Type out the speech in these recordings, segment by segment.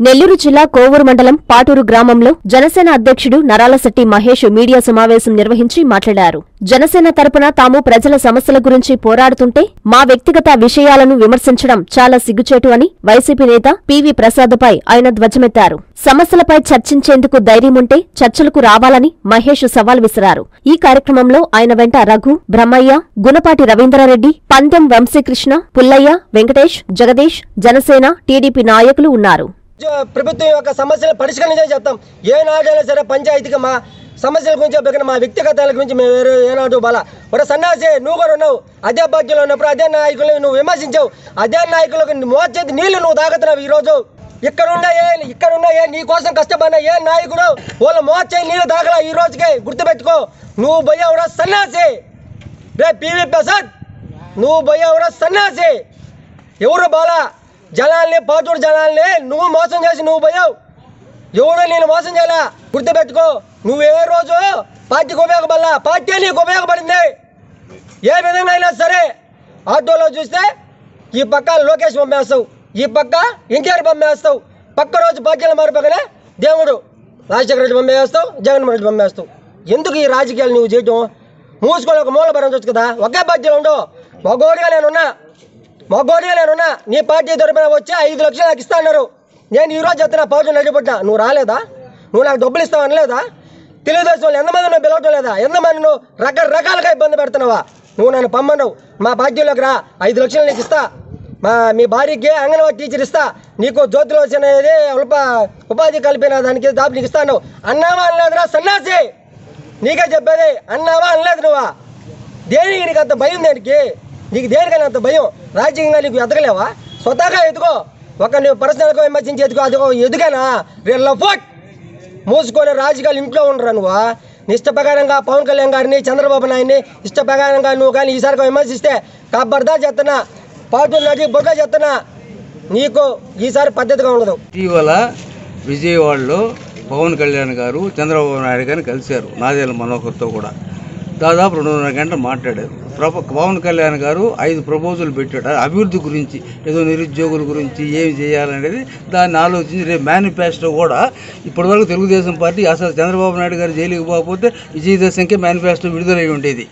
నెల్లూరు జిల్లా కోవూరు మండలం పాటూరు గ్రామంలో జనసేన అధ్యక్షుడు నరాలశెట్టి మహేష్ మీడియా సమావేశం నిర్వహించి మాట్లాడారు. జనసేన తరపున తాము ప్రజల సమస్యల గురించి పోరాడుతుంటే మా వ్యక్తిగత విషయాలను విమర్శించడం చాలా సిగ్గుచేటు అని వైసీపీ నేత పివి ప్రసాద్పై ఆయన ధ్వజమెత్తారు. సమస్యలపై చర్చించేందుకు ధైర్యముంటే చర్చలకు రావాలని మహేష్ సవాల్ విసిరారు. ఈ కార్యక్రమంలో ఆయన వెంట రఘు, బ్రహ్మయ్య, గుణపాటి రవీంద్రారెడ్డి, పందెం వంశీకృష్ణ, పుల్లయ్య, వెంకటేష్, జగదీష్, జనసేన, టీడీపీ నాయకులు ఉన్నారు. ప్రభుత్వం యొక్క సమస్యలు పరిష్కరించే చెప్తాం. ఏనాడైనా సరే పంచాయతీకి మా సమస్యల గురించి చెప్పిన మా వ్యక్తిగతాల గురించి మేము ఏనాడు ఒక సన్నాసి నువ్వు కూడా ఉన్నావు. అదే పార్టీలో ఉన్నప్పుడు అదే నాయకులు నువ్వు విమర్శించావు. అదే నాయకులకు మోచేతి నీళ్లు నువ్వు తాగుతున్నావు. ఈరోజు ఇక్కడున్నాయే నీ కోసం కష్టపడిన ఏ నాయకుడు వాళ్ళ మోచేతి నీళ్లు తాగలా. ఈ రోజుకే గుర్తుపెట్టుకో. నువ్వు పోయావురా సన్నాసి. రే పివి ప్రసాద్, నువ్వు పోయావురా సన్నాసి. ఎవరు బాలా జనాల్ని, పాటూరు జనాల్ని నువ్వు మోసం చేసి నువ్వు పోయావు. ఎవడో నేను మోసం చేయాలా. గుర్తుపెట్టుకో. నువ్వు ఏ రోజు పార్టీకి ఉపయోగపడాలా, పార్టీ నీకు ఉపయోగపడింది. ఏ విధంగా అయినా సరే ఆటోలో చూస్తే ఈ పక్క లోకేష్ పంపేస్తావు, ఈ పక్క ఎన్టీఆర్ పంపేస్తావు. పక్క రోజు పార్టీలు మారిపోగానే దేవుడు రాజశేఖర రెడ్డి పంపేస్తావు, జగన్మోహన్ రెడ్డి పంపేస్తావు. ఎందుకు ఈ రాజకీయాలు నువ్వు చేయటం? మూసుకొని ఒక మూల భరించవచ్చు కదా. ఒకే పార్టీలో ఉండవు. మగోడిగా నేనున్నా. నీ పార్టీ తరపున వచ్చి 5 లక్షలు నాకు ఇస్తా అన్నారు. నేను ఈరోజు చెప్తున్నా పార్టీ నడిపడ్డా. నువ్వు రాలేదా? నువ్వు నాకు డబ్బులు ఇస్తావు అనలేదా? తెలుగుదేశం వాళ్ళు ఎంతమంది నువ్వు పిలవటం లేదా? ఎంతమంది నువ్వు రకరకాలుగా ఇబ్బంది పెడుతున్నావా? నువ్వు నన్ను పమ్మన్నావు. మా పార్టీలోకి రా, 5 లక్షలు నీకు ఇస్తా. మీ భార్యకి అంగన్వాడీ టీచర్ ఇస్తా. నీకు జ్యోతిలో అనేది ఉపాధి కలిపిన దానికి దాపు నీకు ఇస్తాను. అన్నావా అనలేదురా సన్నాసి? నీకే చెప్పేది. అన్నావా అనలేదు నువ్వా? దేనికి నీకు అంత భయం? నీకు దేనికైనా అంత భయం? రాజకీయంగా నీకు ఎదగలేవా? స్వతహాగా ఎదుకో. ఒక నువ్వు పర్సనల్గా విమర్శించి ఎదుకో. అదిగో ఎదుగానా రేళ్ళ ఫోట్ మూసుకొని రాజకీయాలు ఇంట్లో ఉండరా నువ్వు? ఇష్ట ప్రకారంగా పవన్ కళ్యాణ్ గారిని, చంద్రబాబు నాయుడిని ఇష్ట ప్రకారంగా నువ్వు కానీ ఈసారిగా విమర్శిస్తే కబ్బర్దా చెత్తనా, పాటు నటి బొగ్గ చెత్తనా. నీకు ఈసారి పద్ధతిగా ఉండదు. ఇటీవల విజయవాడలో పవన్ కళ్యాణ్ గారు చంద్రబాబు నాయుడు గారిని కలిశారు. నాదేళ్ల మనోహర్తో కూడా దాదాపు 2.5 గంటలు మాట్లాడారు. పవన్ కళ్యాణ్ గారు 5 ప్రపోజల్ పెట్టాడు. అభివృద్ధి గురించి, ఏదో నిరుద్యోగుల గురించి ఏమి చేయాలనేది దాన్ని ఆలోచించి రేపు మేనిఫెస్టో కూడా ఇప్పటివరకు తెలుగుదేశం పార్టీ అసలు చంద్రబాబు నాయుడు గారు జైలుకి పోకపోతే విజయదశమికే మేనిఫెస్టో విడుదలై ఉండేది.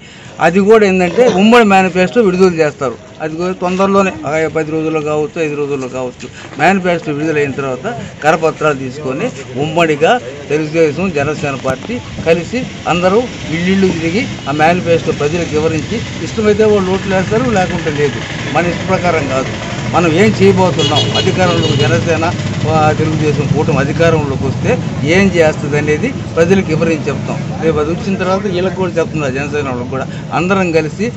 అది కూడా ఏంటంటే ఉమ్మడి మేనిఫెస్టో విడుదల చేస్తారు. అది కూడా తొందరలోనే 10 రోజుల్లో కావచ్చు, 5 రోజుల్లో కావచ్చు. మేనిఫెస్టో విడుదలైన తర్వాత కరపత్రాలు తీసుకొని ఉమ్మడిగా తెలుగుదేశం, జనసేన పార్టీ కలిసి అందరూ ఇళ్ళు తిరిగి ఆ మేనిఫెస్టో ప్రజలకు వివరించి ఇష్టమైతే వాళ్ళు ఓట్లు వేస్తారు, లేకుంటే లేదు. మన ఇష్ట ప్రకారం కాదు. మనం ఏం చేయబోతున్నాం, అధికారంలోకి జనసేన తెలుగుదేశం కూటమి అధికారంలోకి వస్తే ఏం చేస్తుంది అనేది ప్రజలకు వివరించి చెప్తాం. రేపు అది వచ్చిన తర్వాత వీళ్ళకి కూడా చెప్తున్నారు, జనసేన వాళ్ళకి కూడా. అందరం కలిసి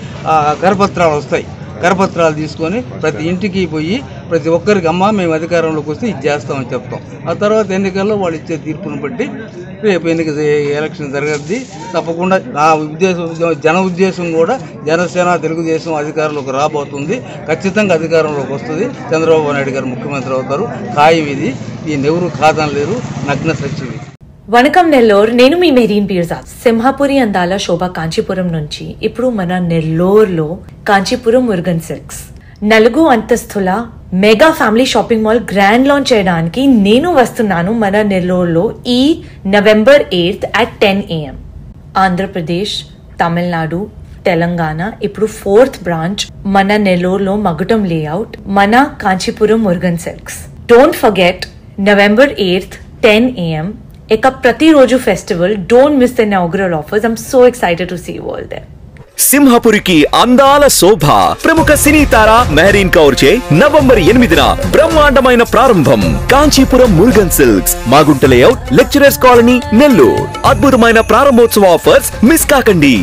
కరపత్రాలు వస్తాయి. కరపత్రాలు తీసుకొని ప్రతి ఇంటికి పోయి ప్రతి ఒక్కరికి అమ్మ మేము అధికారంలోకి వస్తే ఇది చేస్తామని చెప్తాం. ఆ తర్వాత ఎన్నికల్లో వాళ్ళు ఇచ్చే తీర్పును బట్టి రేపు ఎలక్షన్ జరగద్ది. తప్పకుండా నా జన ఉద్దేశం కూడా జనసేన తెలుగుదేశం అధికారంలోకి రాబోతుంది. ఖచ్చితంగా అధికారంలోకి వస్తుంది. చంద్రబాబు నాయుడు గారు ముఖ్యమంత్రి అవుతారు. ఖాయం ఇది. దీన్ని ఎవరు కాదనలేరు. నగ్న సత్యం. వనకం నెల్లూరు. నేను మీ మెరీన్ పీర్జా. సింహాపురి అందాల శోభ కాంచీపురం నుంచి ఇప్పుడు మన నెల్లూరులో కాంచీపురం మురుగన్ సిల్క్స్ 4 అంతస్తుల mega family shopping mall grand launch చేయడానికి నేను వస్తున్నాను మన నెల్లూరులో ఈ November 8 at 10 AM. Andhra Pradesh, Tamil Nadu, Telangana ఇప్పుడు 4th బ్రాంచ్ మన నెల్లూరులో మగుటం లేఅవుట్ మన Kanchipuram Murugan silks. Don't forget November 8 10 AM. ఇక ప్రతిరోజు festival. Don't miss the inaugural offers. I'm so excited to see you all there. సింహపురికి అందాల శోభ. ప్రముఖ సినీ తార మెహరీన్ కౌర్ చే నవంబర్ 8న బ్రహ్మాండమైన ప్రారంభం. Kanchipuram Murugan silks, Magunta layout, lecturers colony, Nellore. అద్భుతమైన ప్రారంభోత్సవ ఆఫర్స్ మిస్ కాకండి.